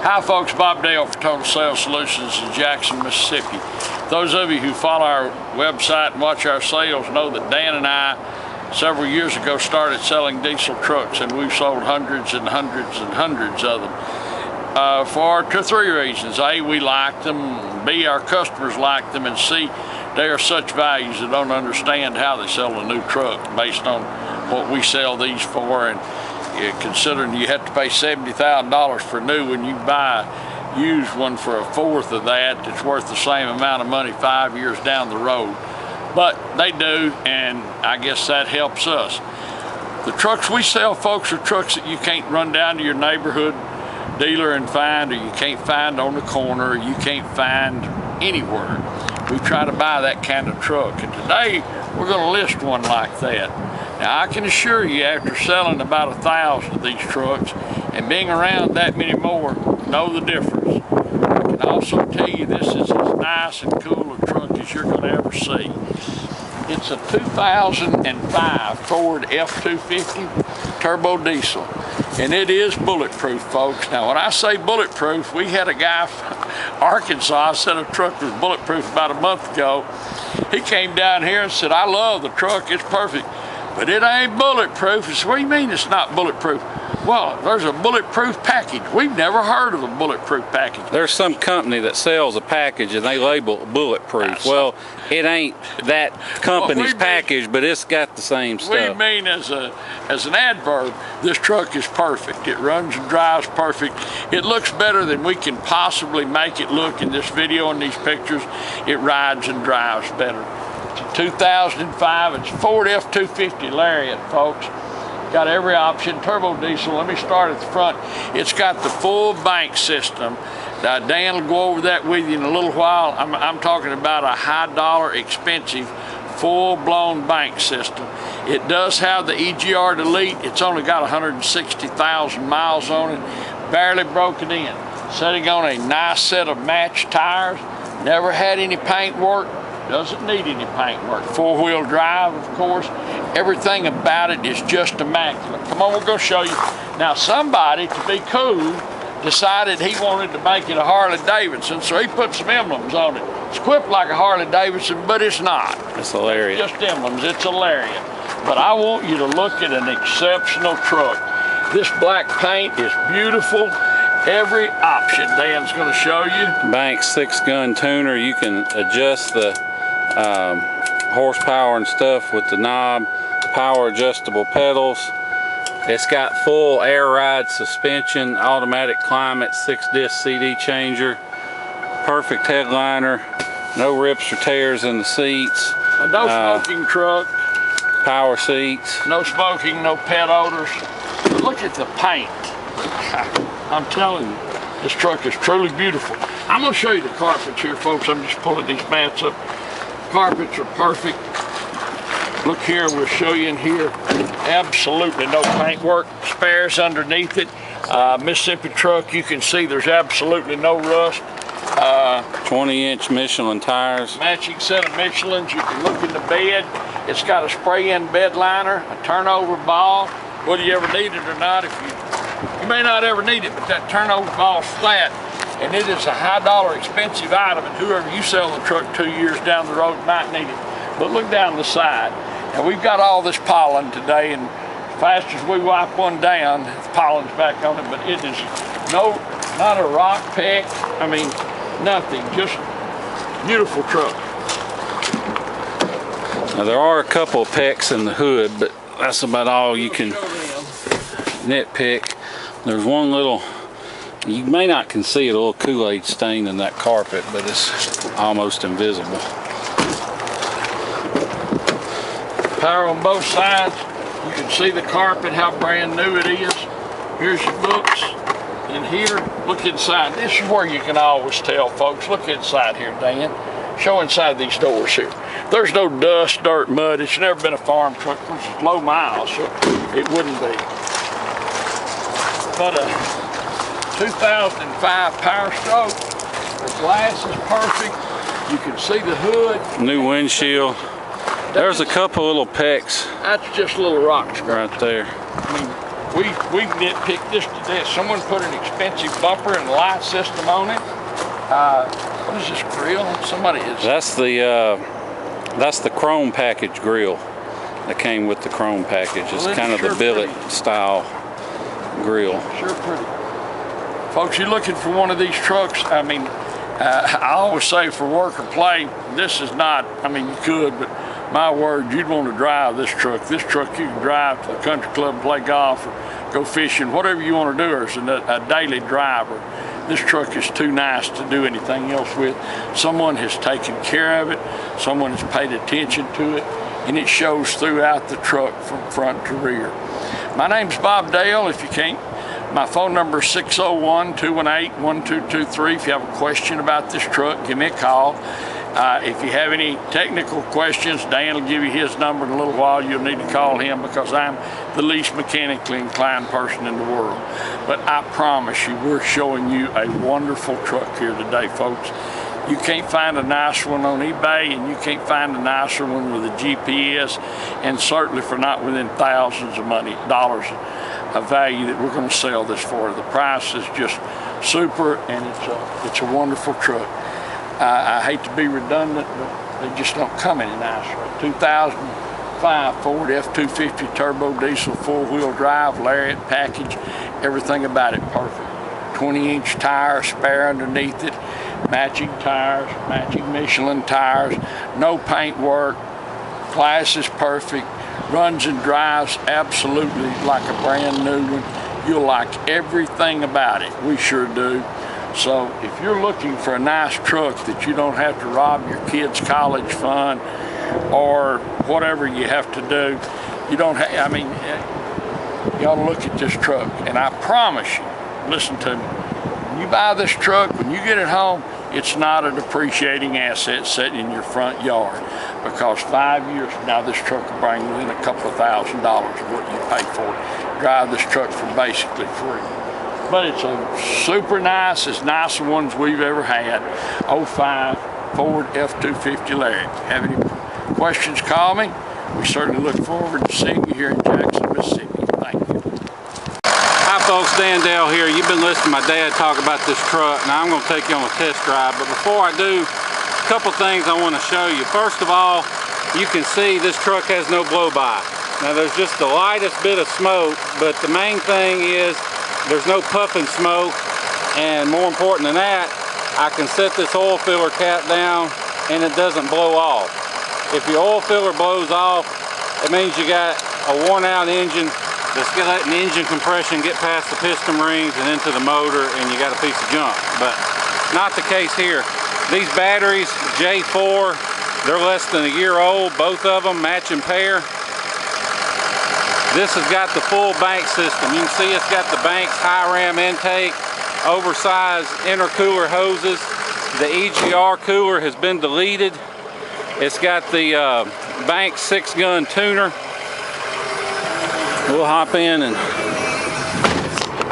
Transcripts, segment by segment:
Hi folks, Bob Dale for Total Sales Solutions in Jackson, Mississippi. Those of you who follow our website and watch our sales know that Dan and I several years ago started selling diesel trucks, and we've sold hundreds and hundreds and hundreds of them for two or three reasons. A, we like them. B, our customers like them. And C, they are such values that don't understand how they sell a new truck based on what we sell these for. And considering you have to pay $70,000 for new when you buy a used one for a fourth of that, it's worth the same amount of money 5 years down the road. But they do, and I guess that helps us. The trucks we sell, folks, are trucks that you can't run down to your neighborhood dealer and find, or you can't find on the corner, or you can't find anywhere. We try to buy that kind of truck, and today we're going to list one like that. Now, I can assure you, after selling about 1,000 of these trucks and being around that many more, know the difference. I can also tell you this is as nice and cool a truck as you're going to ever see. It's a 2005 Ford F250 turbo diesel, and it is bulletproof, folks. Now, when I say bulletproof, we had a guy from Arkansas said a truck was bulletproof about a month ago. He came down here and said, "I love the truck, it's perfect, but it ain't bulletproof." I said, "What do you mean it's not bulletproof?" "Well, there's a bulletproof package." We've never heard of a bulletproof package. There's some company that sells a package and they label it bulletproof. Well, it ain't that company's package, but it's got the same stuff. We mean as an adverb, this truck is perfect. It runs and drives perfect. It looks better than we can possibly make it look in this video and these pictures. It rides and drives better. It's a 2005, it's Ford F250 Lariat, folks. Got every option, turbo diesel. Let me start at the front. It's got the full bank system. Dan will go over that with you in a little while. I'm talking about a high dollar, expensive, full-blown bank system. It does have the EGR Delete. It's only got 160,000 miles on it, barely broken in. Sitting on a nice set of matched tires. Never had any paint work. Doesn't need any paint work. Four-wheel drive, of course. Everything about it is just immaculate. Come on, we're going to show you. Now, somebody, to be cool, decided he wanted to make it a Harley-Davidson, so he put some emblems on it. It's equipped like a Harley-Davidson, but it's not. It's a Lariat. It's just emblems. It's a Lariat. But I want you to look at an exceptional truck. This black paint is beautiful. Every option Dan's going to show you. Bank 6-gun tuner. You can adjust the horsepower and stuff with the knob. Power adjustable pedals. It's got full air ride suspension, automatic climate, 6-disc CD changer, perfect headliner, no rips or tears in the seats. A no smoking truck. Power seats. No smoking, no pet odors. But look at the paint. I'm telling you, this truck is truly beautiful. I'm going to show you the carpets here, folks. I'm just pulling these mats up. Carpets are perfect. Look here, we'll show you in here. Absolutely no paint work, spares underneath it. Mississippi truck, you can see there's absolutely no rust. 20-inch Michelin tires. Matching set of Michelins. You can look in the bed. It's got a spray-in bed liner, a turnover ball. Whether you ever need it or not, you may not ever need it, but that turnover ball's flat, and it is a high dollar expensive item, and whoever you sell the truck 2 years down the road might need it. But look down the side. Now, we've got all this pollen today, and as fast as we wipe one down, the pollen's back on it, but it is not a rock peck. I mean, nothing, just beautiful truck. Now, there are a couple of pecks in the hood, but that's about all you can nitpick. There's one little, you may not can see it, a little Kool-Aid stain in that carpet, but it's almost invisible. Power on both sides. You can see the carpet, how brand new it is. Here's your books. And here, look inside. This is where you can always tell, folks. Look inside here, Dan. Show inside these doors here. There's no dust, dirt, mud. It's never been a farm truck. It's low miles, so it wouldn't be. But a 2005 Power Stroke. The glass is perfect. You can see the hood. New windshield. There's a couple little pecks. That's just little rocks right there. I mean, we nitpick this to death. Someone put an expensive bumper and light system on it. What is this grill? Somebody is. That's the chrome package grill that came with the chrome package. It's kind of the billet style grill. Sure pretty. Folks, you're looking for one of these trucks. I mean, I always say for work or play, this is not, I mean, you could, but my word, you'd want to drive this truck. This truck you can drive to the country club and play golf or go fishing, whatever you want to do, or as a daily driver. This truck is too nice to do anything else with. Someone has taken care of it, someone has paid attention to it, and it shows throughout the truck from front to rear. My name's Bob Dale, if you can't. My phone number is 601-218-1223. If you have a question about this truck, give me a call. If you have any technical questions, Dan will give you his number in a little while. You'll need to call him because I'm the least mechanically inclined person in the world. But I promise you, we're showing you a wonderful truck here today, folks. You can't find a nicer one on eBay, and you can't find a nicer one with a GPS, and certainly for not within thousands of dollars of value that we're going to sell this for. The price is just super, and it's a wonderful truck. I hate to be redundant, but they just don't come any nicer. 2005 Ford F250 turbo diesel 4-wheel drive Lariat package, everything about it perfect. 20-inch tires, spare underneath it, matching tires, matching Michelin tires, no paint work, glass is perfect, runs and drives absolutely like a brand new one. You'll like everything about it. We sure do. So if you're looking for a nice truck that you don't have to rob your kids' college fund or whatever you have to do, you don't have, I mean, you ought to look at this truck. And I promise you, listen to me, when you buy this truck, when you get it home, it's not a depreciating asset sitting in your front yard, because 5 years from now, this truck will bring within a couple of $1,000 of what you pay for it. Drive this truck for basically free. But it's a super nice, as nice as ones we've ever had. 05 Ford F250 Lariat. Have any questions, call me. We certainly look forward to seeing you here in Jackson, Mississippi. Thank you. Hi folks, Dan Dale here. You've been listening to my dad talk about this truck. Now I'm going to take you on a test drive, but before I do, a couple things I want to show you. First of all, you can see this truck has no blow-by. Now there's just the lightest bit of smoke, but the main thing is there's no puffing smoke, and more important than that, I can set this oil filler cap down and it doesn't blow off. If your oil filler blows off, it means you got a worn out engine that's letting the engine compression get past the piston rings and into the motor, and you got a piece of junk. But not the case here. These batteries, J4, they're less than a year old, both of them matching pair. This has got the full bank system. You can see it's got the Banks high ram intake, oversized intercooler hoses. The EGR cooler has been deleted. It's got the Banks 6-gun tuner. We'll hop in and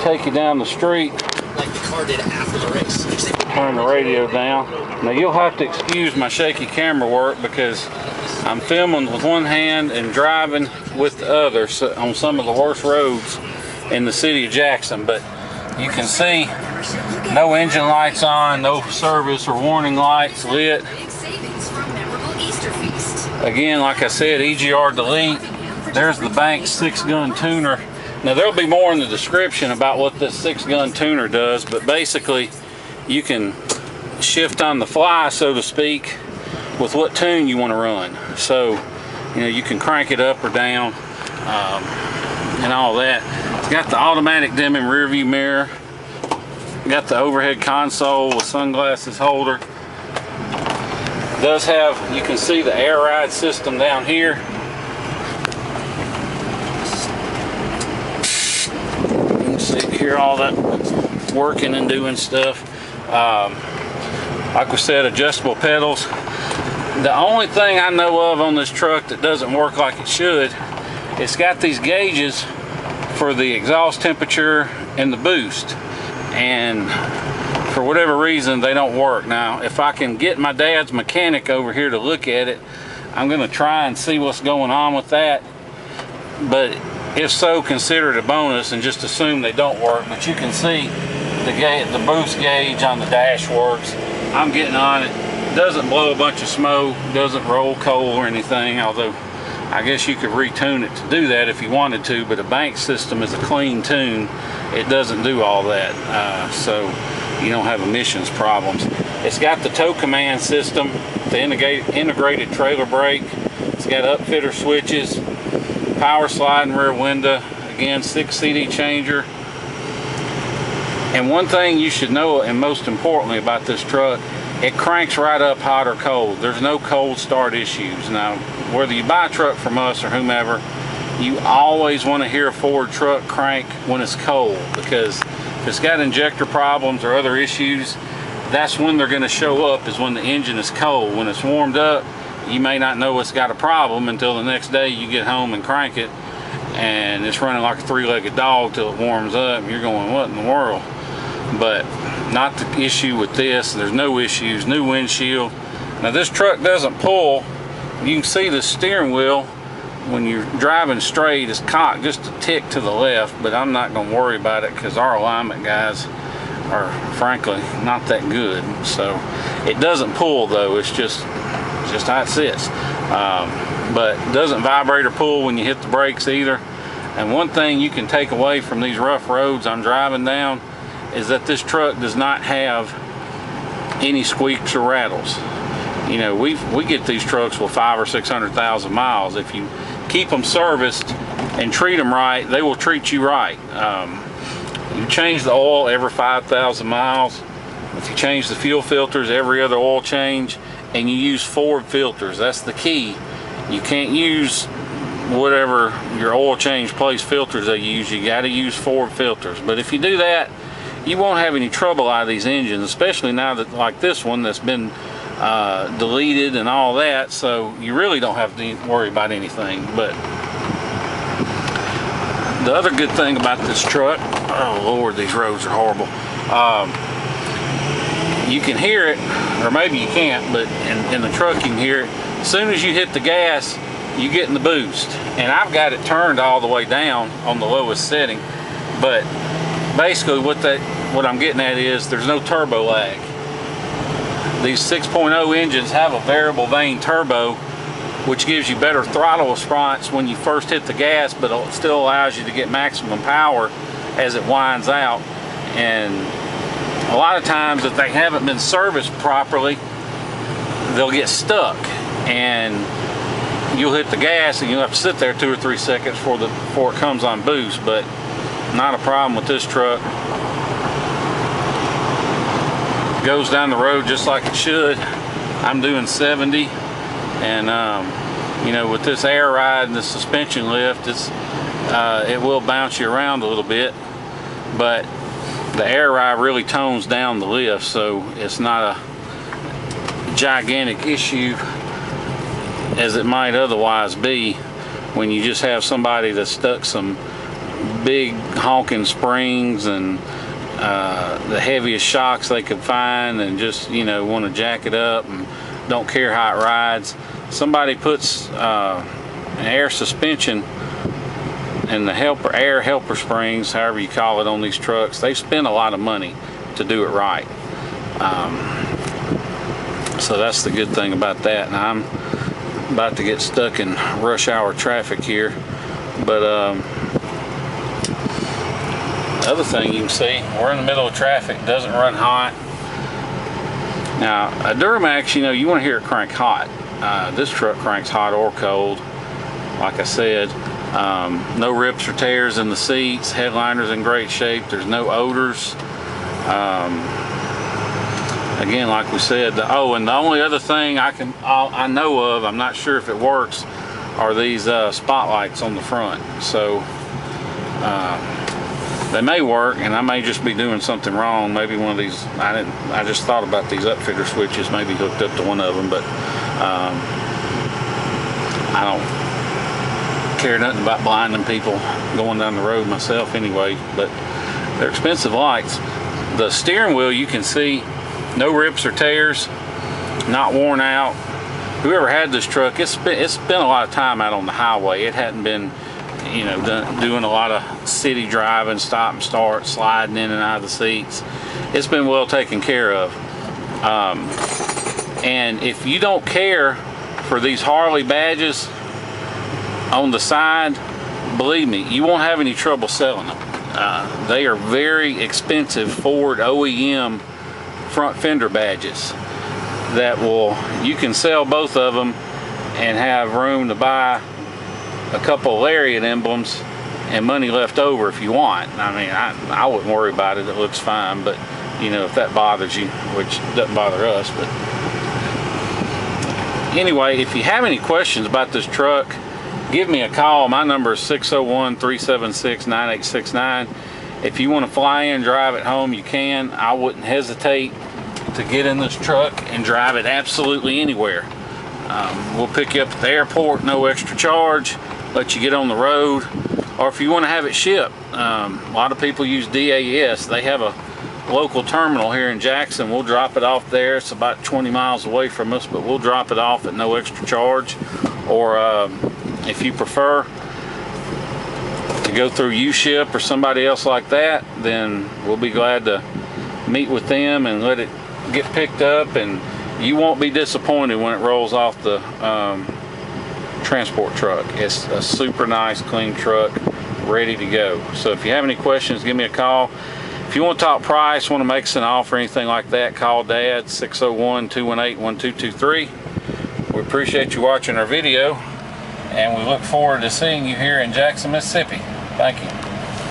take you down the street. Like the car did after the race. Turn the radio down. Now you'll have to excuse my shaky camera work because I'm filming with one hand and driving with the other on some of the worst roads in the city of Jackson. But you can see no engine lights on, no service or warning lights lit. Again, like I said, EGR delete. There's the Banks 6-gun tuner. Now there'll be more in the description about what this 6-gun tuner does, but basically you can shift on the fly, so to speak, with what tune you want to run. So, you know, you can crank it up or down and all that. It's got the automatic dimming rear view mirror. Got the overhead console with sunglasses holder. It does have, you can see the air ride system down here. You can see, hear all that working and doing stuff. Like we said, adjustable pedals. The only thing I know of on this truck that doesn't work like it should, it's got these gauges for the exhaust temperature and the boost, and for whatever reason they don't work. Now if I can get my dad's mechanic over here to look at it, I'm gonna try and see what's going on with that. But If so, consider it a bonus and just assume they don't work. But you can see the boost gauge on the dash works. I'm getting on it. It doesn't blow a bunch of smoke, doesn't roll coal or anything, although I guess you could retune it to do that if you wanted to, but a bank system is a clean tune. It doesn't do all that, so you don't have emissions problems. It's got the tow command system, the integrated trailer brake. It's got upfitter switches, power sliding rear window, again 6 CD changer. And one thing you should know, and most importantly about this truck, it cranks right up hot or cold. There's no cold start issues. Now, whether you buy a truck from us or whomever, you always want to hear a Ford truck crank when it's cold, because if it's got injector problems or other issues, that's when they're going to show up, is when the engine is cold. When it's warmed up, you may not know it's got a problem until the next day you get home and crank it and it's running like a three-legged dog till it warms up and you're going, what in the world? But not the issue with this. There's no issues. New windshield. Now this truck doesn't pull. You can see the steering wheel when you're driving straight is cocked just a tick to the left, but I'm not going to worry about it because our alignment guys are frankly not that good. So it doesn't pull though. It's just how it sits. But it doesn't vibrate or pull when you hit the brakes either. And one thing you can take away from these rough roads I'm driving down is that this truck does not have any squeaks or rattles. You know, we get these trucks with 500,000 or 600,000 miles. If you keep them serviced and treat them right, they will treat you right. You change the oil every 5,000 miles. If you change the fuel filters every other oil change, and you use Ford filters, that's the key. You can't use whatever your oil change place filters they use. You got to use Ford filters. But if you do that, you won't have any trouble out of these engines, especially now that like this one that's been deleted and all that, so you really don't have to worry about anything. But the other good thing about this truck, oh Lord, these roads are horrible. You can hear it, or maybe you can't, but in the truck you can hear it. As soon as you hit the gas, you get in the boost. And I've got it turned all the way down on the lowest setting, but basically what I'm getting at is there's no turbo lag. These 6.0 engines have a variable vane turbo, which gives you better throttle response when you first hit the gas, but it still allows you to get maximum power as it winds out. And a lot of times, if they haven't been serviced properly, they'll get stuck and you'll hit the gas and you'll have to sit there 2 or 3 seconds before it comes on boost. But not a problem with this truck. Goes down the road just like it should. I'm doing 70, and you know, with this air ride and the suspension lift, it will bounce you around a little bit, but the air ride really tones down the lift, so it's not a gigantic issue as it might otherwise be when you just have somebody that stuck some big honking springs and the heaviest shocks they could find, and just, you know, want to jack it up and don't care how it rides. Somebody puts an air suspension and the air helper springs, however you call it, on these trucks. They spend a lot of money to do it right. So that's the good thing about that. And I'm about to get stuck in rush hour traffic here, but the other thing you can see, we're in the middle of traffic, doesn't run hot. Now, a Duramax, you know, you want to hear it crank hot. This truck cranks hot or cold, like I said. No rips or tears in the seats. Headliner's in great shape. There's no odors. Again, like we said, and the only other thing I know of, I'm not sure if it works, are these spotlights on the front. So they may work, and I may just be doing something wrong. Maybe one of these, I just thought about these upfitter switches, maybe hooked up to one of them, but I don't care nothing about blinding people going down the road myself anyway, but they're expensive lights. The steering wheel, you can see no rips or tears, not worn out. Whoever had this truck, it's spent a lot of time out on the highway. It hadn't been you know, doing a lot of city driving, stop and start, sliding in and out of the seats. It's been well taken care of. And if you don't care for these Harley badges on the side, believe me, you won't have any trouble selling them. They are very expensive Ford OEM front fender badges that you can sell both of them and have room to buy a couple of Lariat emblems and money left over if you want. I mean, I wouldn't worry about it. It looks fine, but you know, if that bothers you, which doesn't bother us. But anyway, if you have any questions about this truck, give me a call. My number is 601-376-9869. If you want to fly in, drive it home, you can. I wouldn't hesitate to get in this truck and drive it absolutely anywhere. We'll pick you up at the airport, no extra charge, let you get on the road. Or if you want to have it shipped, a lot of people use DAS. They have a local terminal here in Jackson. We'll drop it off there. It's about 20 miles away from us, but we'll drop it off at no extra charge. Or if you prefer to go through U-Ship or somebody else like that, then we'll be glad to meet with them and let it get picked up, and you won't be disappointed when it rolls off the transport truck. It's a super nice, clean truck, ready to go. So if you have any questions, give me a call. If you want to talk price, want to make us an offer, anything like that, call Dad, 601-218-1223. We appreciate you watching our video, and we look forward to seeing you here in Jackson, Mississippi. Thank you.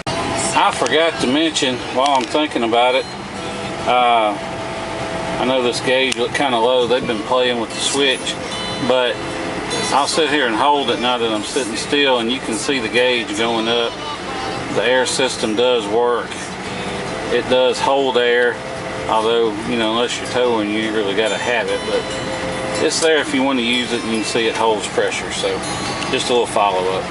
I forgot to mention, while I'm thinking about it, I know this gauge looked kind of low. They've been playing with the switch, but I'll sit here and hold it now that I'm sitting still, and you can see the gauge going up. The air system does work. It does hold air, although, you know, unless you're towing, you ain't really got to have it, but it's there if you want to use it, and you can see it holds pressure. So just a little follow-up.